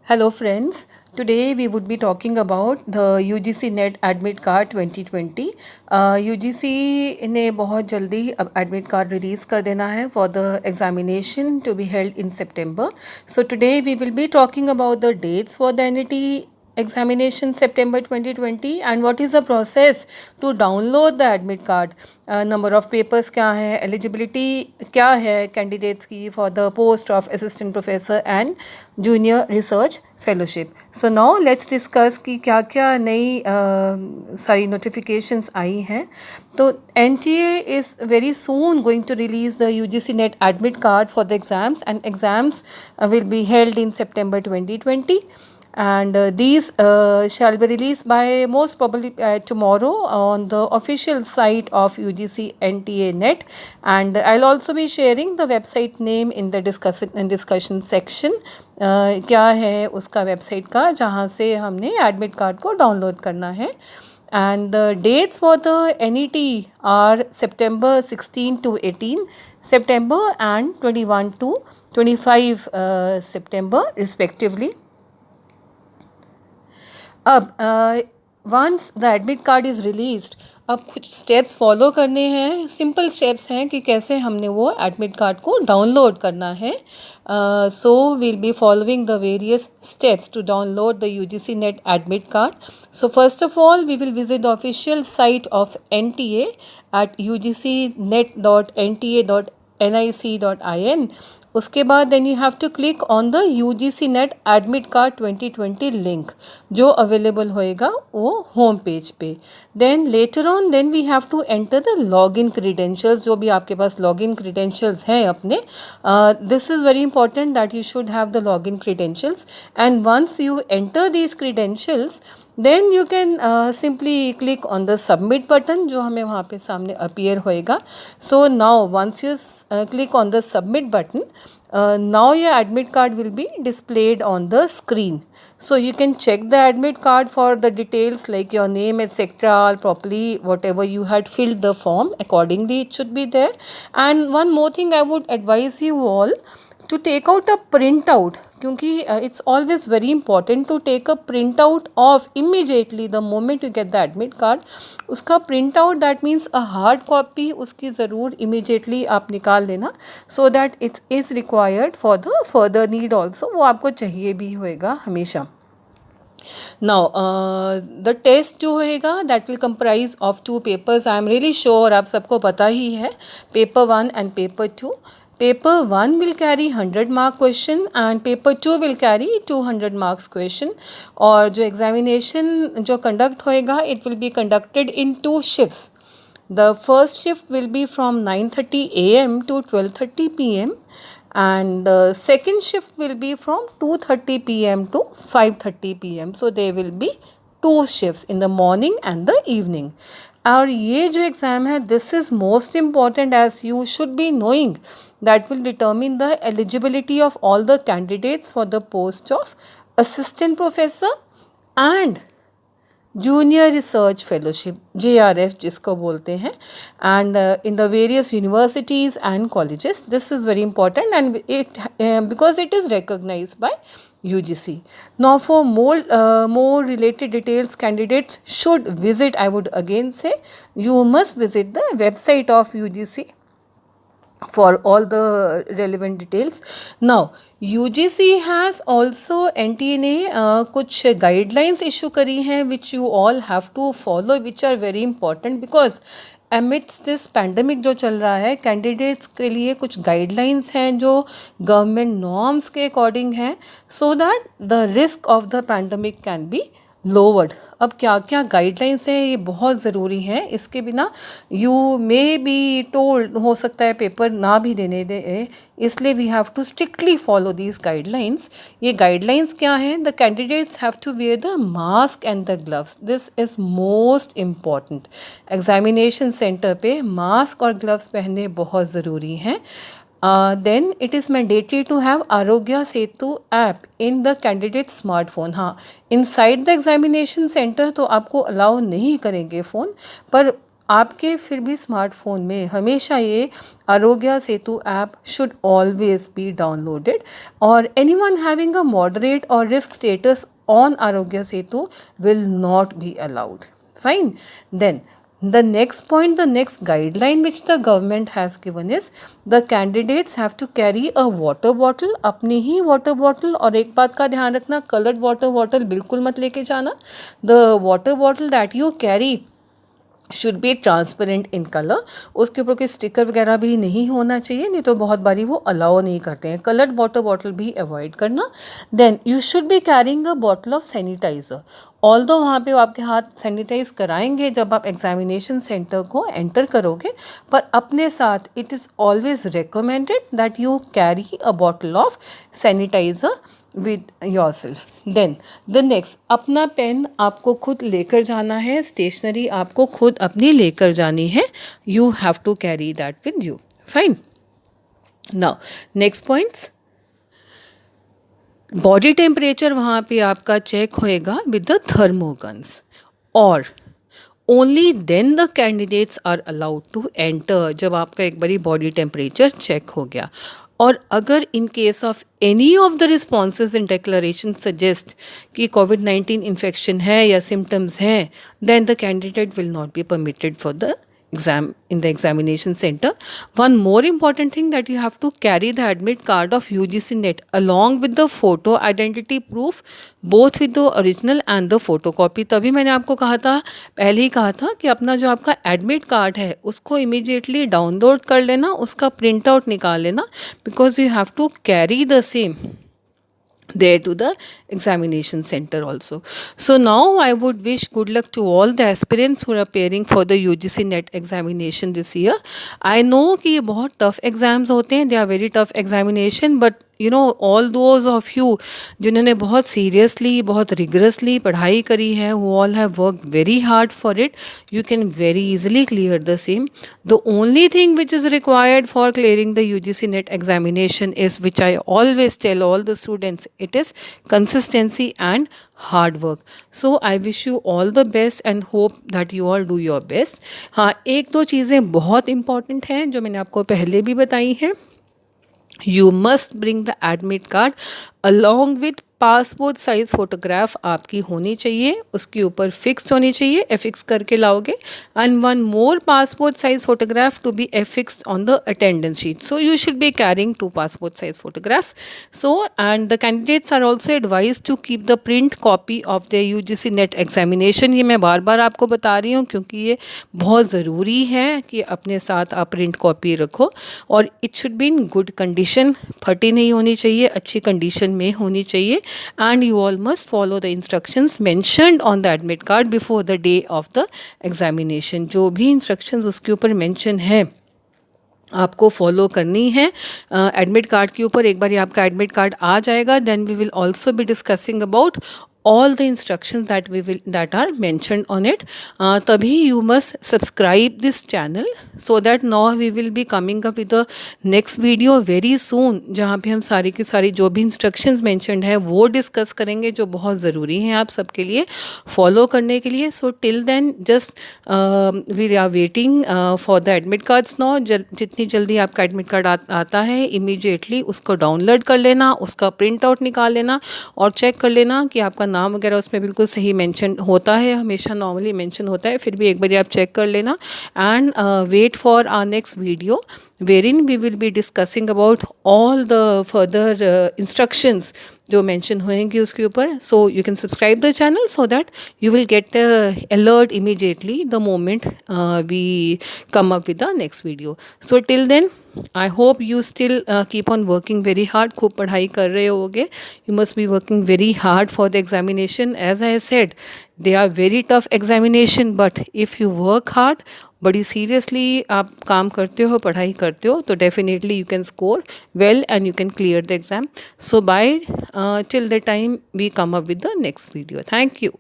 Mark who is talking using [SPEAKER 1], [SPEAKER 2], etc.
[SPEAKER 1] Hello friends, today we would be talking about the UGC NET admit card 2020। UGC ने बहुत जल्दी अब admit card release कर देना है for the examination to be held in September. So today we will be talking about the dates for the NET examination September 2020 and what is the process to download the admit card, number of papers क्या है, eligibility क्या है candidates की for the post of assistant professor and junior research fellowship. So now let's discuss कि क्या क्या नई सारी notifications आई हैं. तो NTA is very soon going to release the UGC NET admit card for the exams, and exams will be held in September 2020. And these shall be released by most probably tomorrow on the official site of UGC NTA net, and I'll also be sharing the website name in the discussion section. क्या है उसका website का जहाँ से हमने admit card को download करना है. And the dates for the NET are September 16 to 18 September and 21 to 25 September respectively. अब once the admit card is released, अब कुछ स्टेप्स फॉलो करने हैं. सिंपल स्टेप्स हैं कि कैसे हमने वो एडमिट कार्ड को डाउनलोड करना है. So we'll be following the various steps to download the UGC NET admit card. So first of all we will visit the official site of NTA at ugcnet.nta.nic.in. उसके बाद then you have to click on the UGC NET admit card 2020 link जो available होएगा वो home page पे. Then later on then we have to enter the login credentials, जो भी आपके पास लॉगिन क्रीडेंशियल्स हैं अपने. This is very important that you should have the login credentials, and once you enter these credentials then you can simply click on the submit button जो हमें वहाँ पे सामने appear होएगा. So now once you click on the submit button, now your admit card will be displayed on the screen. So you can check the admit card for the details like your name etc. properly, whatever you had filled the form accordingly it should be there. And one more thing I would advise you all to take out a printout, क्योंकि it's always very important to take a printout of immediately the moment you get the admit card. उसका printout that means a hard copy उसकी ज़रूर immediately आप निकाल लेना, so that it is required for the further need also. वो आपको चाहिए भी होएगा हमेशा. Now the test जो होएगा that will comprise of 2 papers. I am really sure आप सबको पता ही है, paper 1 and paper 2. Paper 1 will carry 100 mark question and paper 2 will carry 200 marks question. और जो examination जो conduct होएगा it will be conducted in 2 shifts. The first shift will be from 9:30 AM to 12:30 PM, and the second shift will be from 2:30 PM to 5:30 PM. So there will be 2 shifts in the morning and the evening. और ये जो exam है this is most important as you should be knowing that will determine the eligibility of all the candidates for the post of assistant professor and junior research fellowship, JRF जिसको बोलते हैं, and in the various universities and colleges. This is very important and it because it is recognized by UGC. Now for more related details candidates should visit, I would again say you must visit the website of UGC for all the relevant details. Now UGC has also NTA ने कुछ guidelines issue करी हैं which you all have to follow, which are very important because amidst this pandemic जो चल रहा है candidates के लिए कुछ गाइडलाइंस हैं जो गवर्नमेंट नॉर्म्स के अकॉर्डिंग हैं, so that the risk of the pandemic can be lowered. अब क्या क्या गाइडलाइंस हैं ये बहुत ज़रूरी हैं, इसके बिना यू मे बी टोल्ड हो सकता है पेपर ना भी देने दे, इसलिए we have to strictly follow these guidelines. ये गाइडलाइंस क्या हैं? The candidates have to wear the mask and the gloves. This is most important. Examination centre पे मास्क और ग्लव्स पहनने बहुत ज़रूरी हैं. Then it is mandatory to have Arogya Setu app in the candidate smartphone. हाँ, inside the examination center तो आपको allow नहीं करेंगे फ़ोन, पर आपके फिर भी स्मार्टफोन में हमेशा ये Aarogya Setu app should always be downloaded, और anyone having a moderate or risk status on Arogya Setu will not be allowed. Fine. Then the next point, the next guideline which the government has given is the candidates have to carry a water bottle, अपनी ही water bottle, और एक बात का ध्यान रखना, colored water bottle बिल्कुल मत लेके जाना. The water bottle that you carry should be transparent in colour. उसके ऊपर कोई स्टिकर वगैरह भी नहीं होना चाहिए, नहीं तो बहुत बारी वो अलाउ नहीं करते हैं. कलर्ड वाटर बॉटल भी अवॉइड करना. Then you should be carrying a bottle of sanitiser. Although वहाँ पे आपके हाथ सैनिटाइज कराएंगे जब आप एग्जामिनेशन सेंटर को एंटर करोगे, पर अपने साथ it is always recommended that you carry a bottle of sanitiser with yourself. Then the next, अपना पेन आपको खुद लेकर जाना है, स्टेशनरी आपको खुद अपनी लेकर जानी है. You have to carry that with you. Fine. Now next points, body temperature वहाँ पे आपका चेक होएगा विद द थर्मोगन्स, और only then the candidates are allowed to enter, जब आपका एक बारी बॉडी टेम्परेचर चेक हो गया. और अगर in case of any of the responses in declaration suggest कि कोविड-19 इन्फेक्शन है या सिम्टम्स हैं, then the candidate will not be permitted for the exam in the examination center. One more important thing, that you have to carry the admit card of UGC NET along with the photo identity proof, both with the original and the photocopy. तभी मैंने आपको कहा था, पहले ही कहा था कि अपना जो आपका एडमिट कार्ड है उसको इमीडिएटली डाउनलोड कर लेना, उसका प्रिंट आउट निकाल लेना, because you have to carry the same there to the examination center also. So now I would wish good luck to all the aspirants who are appearing for the UGC NET examination this year. I know कि ये बहुत tough exams होते हैं, they are very tough examination, but you know all those of you जिन्होंने बहुत seriously, बहुत rigorously पढ़ाई करी है, who all have worked very hard for it, you can very easily clear the same. The only thing which is required for clearing the UGC NET examination is, which I always tell all the students, it is consistency and hard work. So I wish you all the best and hope that you all do your best. हाँ, एक दो चीज़ें बहुत important हैं जो मैंने आपको पहले भी बताई हैं. You must bring the admit card along with passport size photograph आपकी होनी चाहिए, उसके ऊपर फिक्स होनी चाहिए, एफिक्स करके लाओगे. And one more passport size photograph to be affixed on the attendance sheet. So you should be carrying 2 passport size photographs. So and the candidates are also advise to keep the print copy of the UGC NET examination. ये मैं बार बार आपको बता रही हूँ क्योंकि ये बहुत ज़रूरी है कि अपने साथ आप प्रिंट कॉपी रखो, और it should be in good condition, फटी नहीं होनी चाहिए, अच्छी कंडीशन में होनी चाहिए. And you all must follow the instructions mentioned on the admit card before the day of the examination. जो भी instructions उसके ऊपर mention है आपको फॉलो करनी है. एडमिट कार्ड के ऊपर एक बार आपका एडमिट कार्ड आ जाएगा, then we will also be discussing about all the instructions that are mentioned on it. Tabhi you must subscribe this channel so that now we will be coming up with the next video very soon, जहाँ पे हम सारी की सारी जो भी instructions mentioned है वो discuss करेंगे, जो बहुत ज़रूरी हैं आप सबके लिए follow करने के लिए. So till then just we are waiting for the admit cards now. जितनी जल्दी आपका एडमिट कार्ड आता है इमीडिएटली उसको डाउनलोड कर लेना, उसका प्रिंट आउट निकाल लेना और चेक कर लेना कि आपका नाम वगैरह उसमें बिल्कुल सही मेंशन होता है. हमेशा नॉर्मली मेंशन होता है, फिर भी एक बार आप चेक कर लेना. And wait for our next video wherein we will be discussing about all the further instructions जो mention होंगे उसके ऊपर. So you can subscribe the channel so that you will get alert immediately the moment we come up with the next video. So till then I hope you still keep on working very hard. खूब पढ़ाई कर रहे होगे. You must be working very hard for the examination. As I said, they are very tough examination, but if you work hard, बड़ी seriously आप काम करते हो, पढ़ाई करते हो, तो definitely you can score well and you can clear the exam. So bye till the time we come up with the next video. Thank you.